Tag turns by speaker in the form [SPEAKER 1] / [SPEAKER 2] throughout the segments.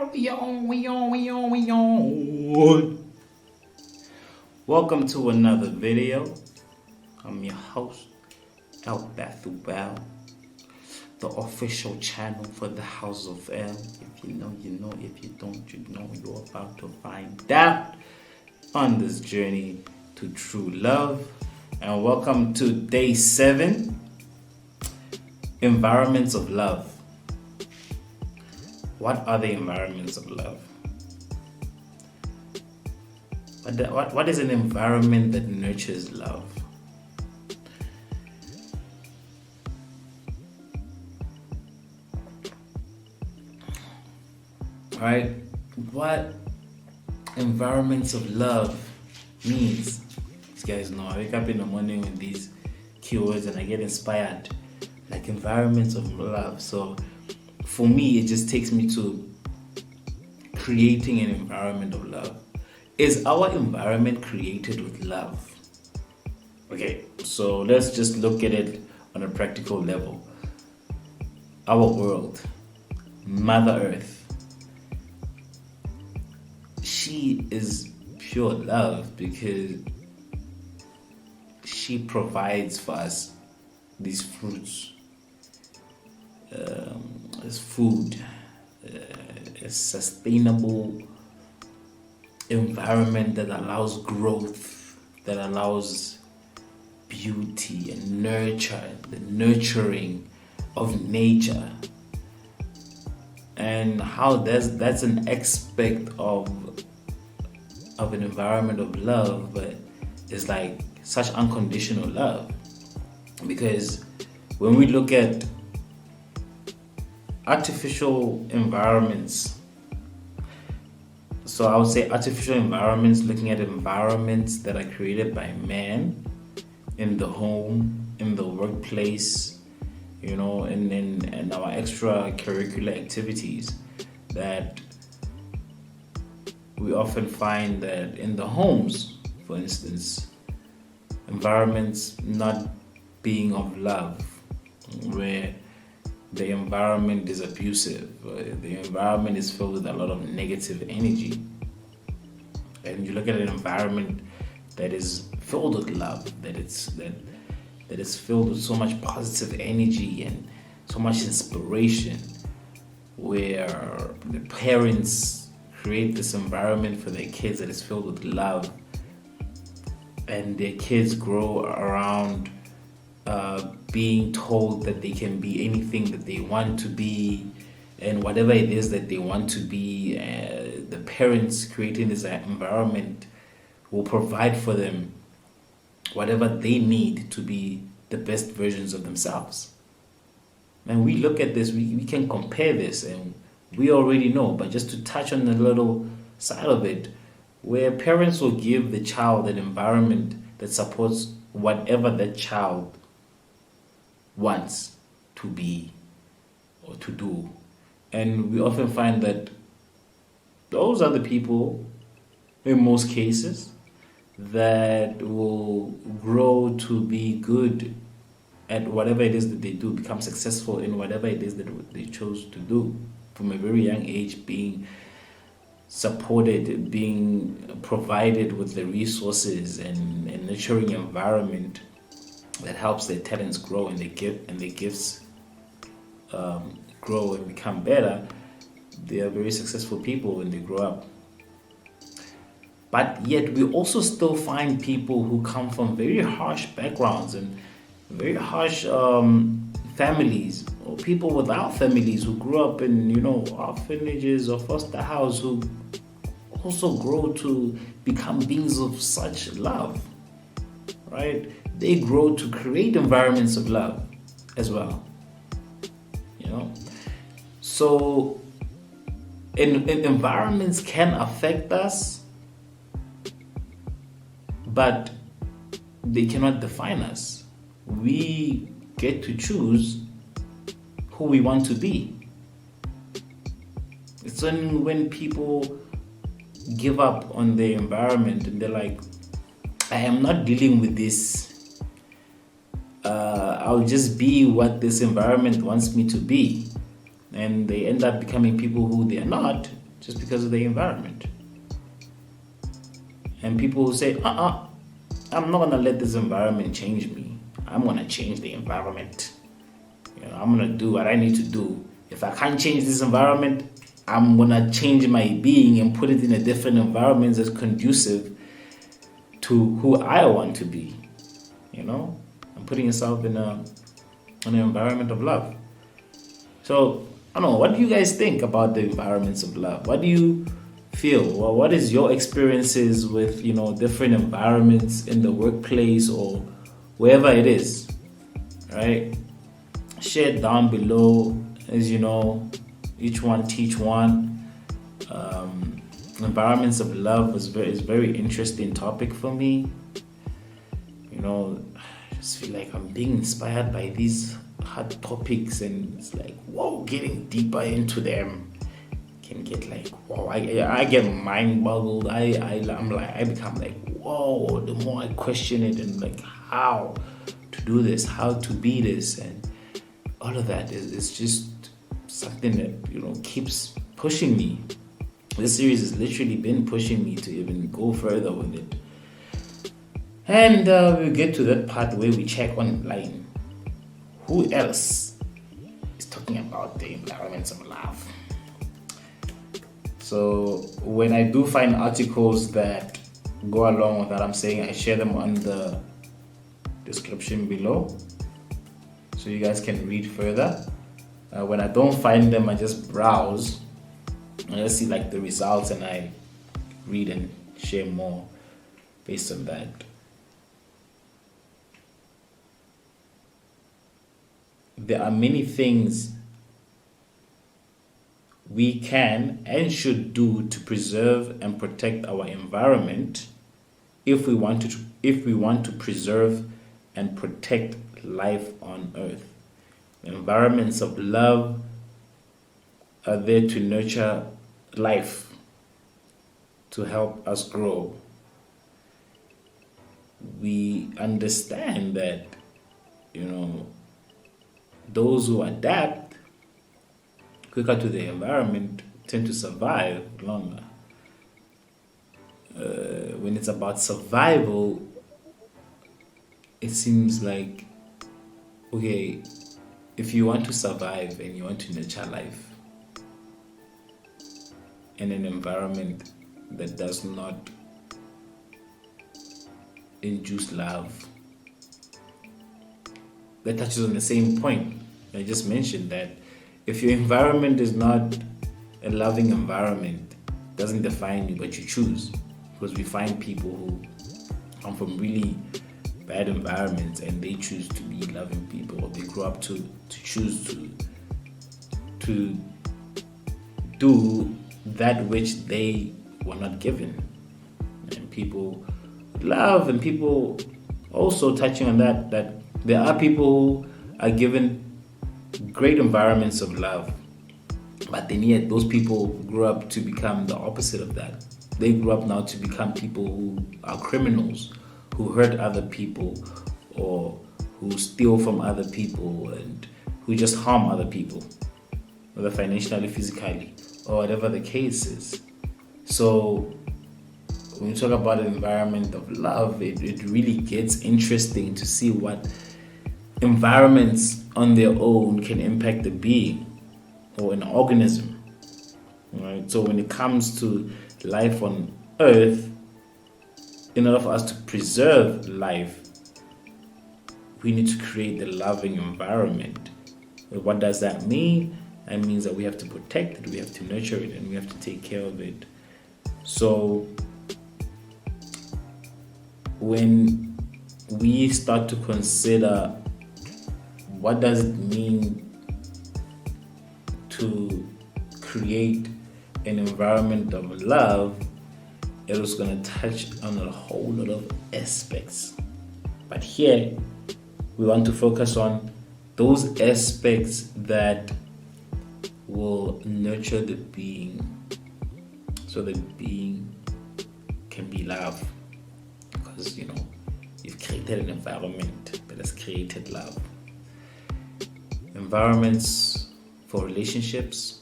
[SPEAKER 1] We on. Welcome to another video. I'm your host, El Bathuel, the official channel for the House of L. If you know, you know. If you don't, you know. You're about to find out on this journey to true love. And welcome to day 7, environments of love. What are the environments of love? What is an environment that nurtures love? Right? What environments of love means? These guys know I wake up in the morning with these keywords and I get inspired. Like environments of love. So for me, it just takes me to creating an environment of love. Is our environment created with love? Okay, so let's just look at it on a practical level. Our world, Mother Earth, she is pure love because she provides for us these fruits, as food, a sustainable environment that allows growth, that allows beauty and nurture, the nurturing of nature. And how that's an aspect of an environment of love, but it's like such unconditional love. Because when we look at artificial environments, so I would say artificial environments, looking at environments that are created by man in the home, in the workplace, and our extracurricular activities, that we often find that in the homes, for instance, environments not being of love, where the environment is abusive, the environment is filled with a lot of negative energy. And you look at an environment that is filled with love, that is filled with so much positive energy and so much inspiration, where the parents create this environment for their kids that is filled with love, and their kids grow around being told that they can be anything that they want to be, and whatever it is that they want to be, the parents creating this environment will provide for them whatever they need to be the best versions of themselves. And we look at this, we can compare this, and we already know, but just to touch on a little side of it, where parents will give the child an environment that supports whatever that child wants to be or to do. And we often find that those are the people, in most cases, that will grow to be good at whatever it is that they do, become successful in whatever it is that they chose to do from a very young age, being supported, being provided with the resources and nurturing environment that helps their talents grow and their gifts grow and become better. They are very successful people when they grow up. But yet we also still find people who come from very harsh backgrounds and very harsh families, or people without families who grew up in orphanages or foster house, who also grow to become beings of such love, right? They grow to create environments of love as well, So environments can affect us, but they cannot define us. We get to choose who we want to be. It's only when people give up on their environment and they're like, I am not dealing with this. I'll just be what this environment wants me to be. And they end up becoming people who they are not. just because of the environment. And people who say, I'm not gonna let this environment change me. I'm gonna change the environment. I'm gonna do what I need to do. If I can't change this environment, I'm gonna change my being and put it in a different environment that's conducive to who I want to be. I'm putting yourself in an environment of love. So I don't know, what do you guys think about the environments of love? What do you feel? Well, what is your experiences with different environments in the workplace or wherever it is, right? Share it down below. As you know, each one teach one. Environments of love is very interesting topic for me. I just feel like I'm being inspired by these hard topics, and it's like, whoa, getting deeper into them can get like, whoa, I get mind boggled. I become like, whoa, the more I question it and like how to do this, how to be this, and all of that is just something that keeps pushing me. This series has literally been pushing me to even go further with it. And we get to that part where we check online. Who else is talking about the environments of love? So when I do find articles that go along with what I'm saying, I share them on the description below, so you guys can read further. When I don't find them, I just browse and I see like the results, and I read and share more based on that. There are many things we can and should do to preserve and protect our environment if we want to preserve and protect life on earth. Environments of love are there to nurture life, to help us grow. We understand that, those who adapt quicker to the environment tend to survive longer. When it's about survival, it seems like, okay, if you want to survive and you want to nurture life in an environment that does not induce love, that touches on the same point I just mentioned, that if your environment is not a loving environment, it doesn't define you, but you choose. Because we find people who come from really bad environments and they choose to be loving people, or they grow up to choose to do that which they were not given. And people love, and people also touching on that there are people who are given great environments of love, but then yet those people grew up to become the opposite of that. They grew up now to become people who are criminals, who hurt other people, or who steal from other people, and who just harm other people, whether financially, physically, or whatever the case is. So when you talk about an environment of love, it really gets interesting to see what environments on their own can impact the being or an organism. Right? So when it comes to life on Earth, in order for us to preserve life, we need to create a loving environment. What does that mean? That means that we have to protect it, we have to nurture it, and we have to take care of it. So when we start to consider what does it mean to create an environment of love, it was going to touch on a whole lot of aspects. But here, we want to focus on those aspects that will nurture the being, so the being can be love. Because, you've created an environment that has created love. Environments for relationships,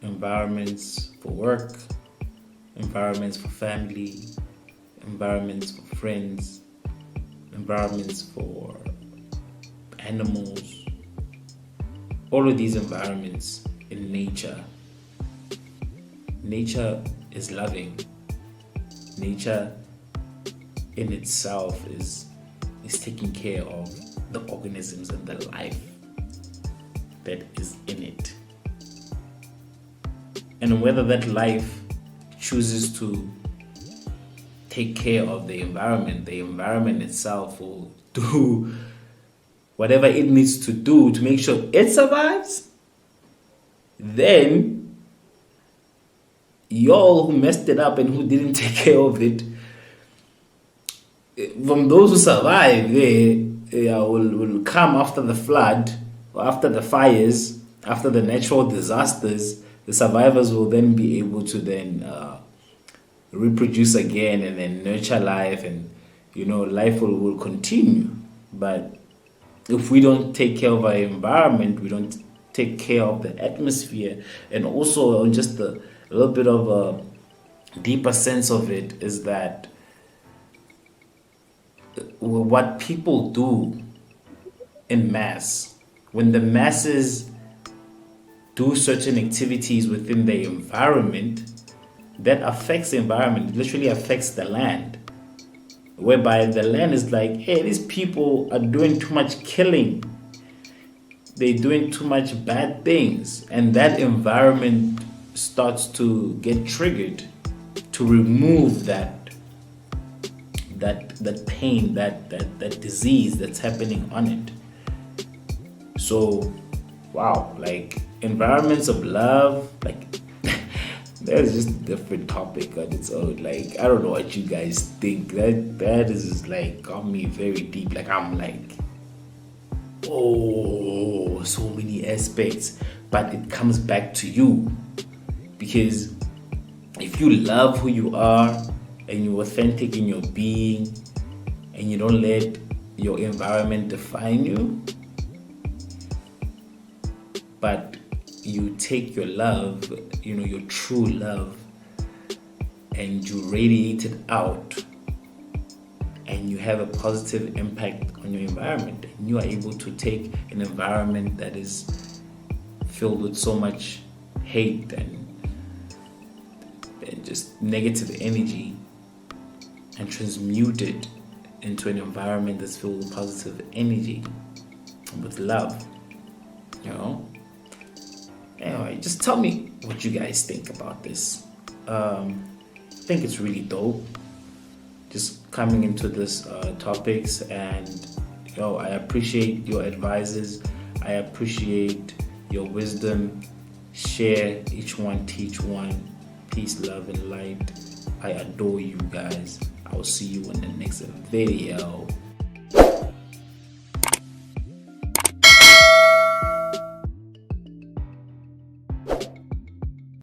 [SPEAKER 1] environments for work, environments for family, environments for friends, environments for animals. All of these environments in nature. Nature is loving. Nature in itself is taking care of the organisms and the life that is in it. And whether that life chooses to take care of the environment itself will do whatever it needs to do to make sure it survives, then y'all who messed it up and who didn't take care of it, from those who survive, they will come after the flood or after the fires, after the natural disasters. The survivors will then be able to then reproduce again and then nurture life, and life will continue. But if we don't take care of our environment, we don't take care of the atmosphere, and also just a little bit of a deeper sense of it is that what people do in mass, when the masses do certain activities within the environment, that affects the environment. It literally affects the land, whereby the land is like, hey, these people are doing too much killing, they're doing too much bad things, and that environment starts to get triggered to remove that pain, that disease that's happening on it. So wow, like environments of love, like that's just a different topic on its own. Like, I don't know what you guys think. That is like got me very deep. Like, I'm like, oh, so many aspects. But it comes back to you. Because if you love who you are and you're authentic in your being and you don't let your environment define you, but you take your love, your true love, and you radiate it out, and you have a positive impact on your environment, and you are able to take an environment that is filled with so much hate and just negative energy and transmute it into an environment that's filled with positive energy and with love. Anyway, just tell me what you guys think about this. I think it's really dope just coming into this topics, and I appreciate your advices. I appreciate your wisdom. Share, each one teach one. Peace, love, and light. I adore you guys. I will see you in the next video.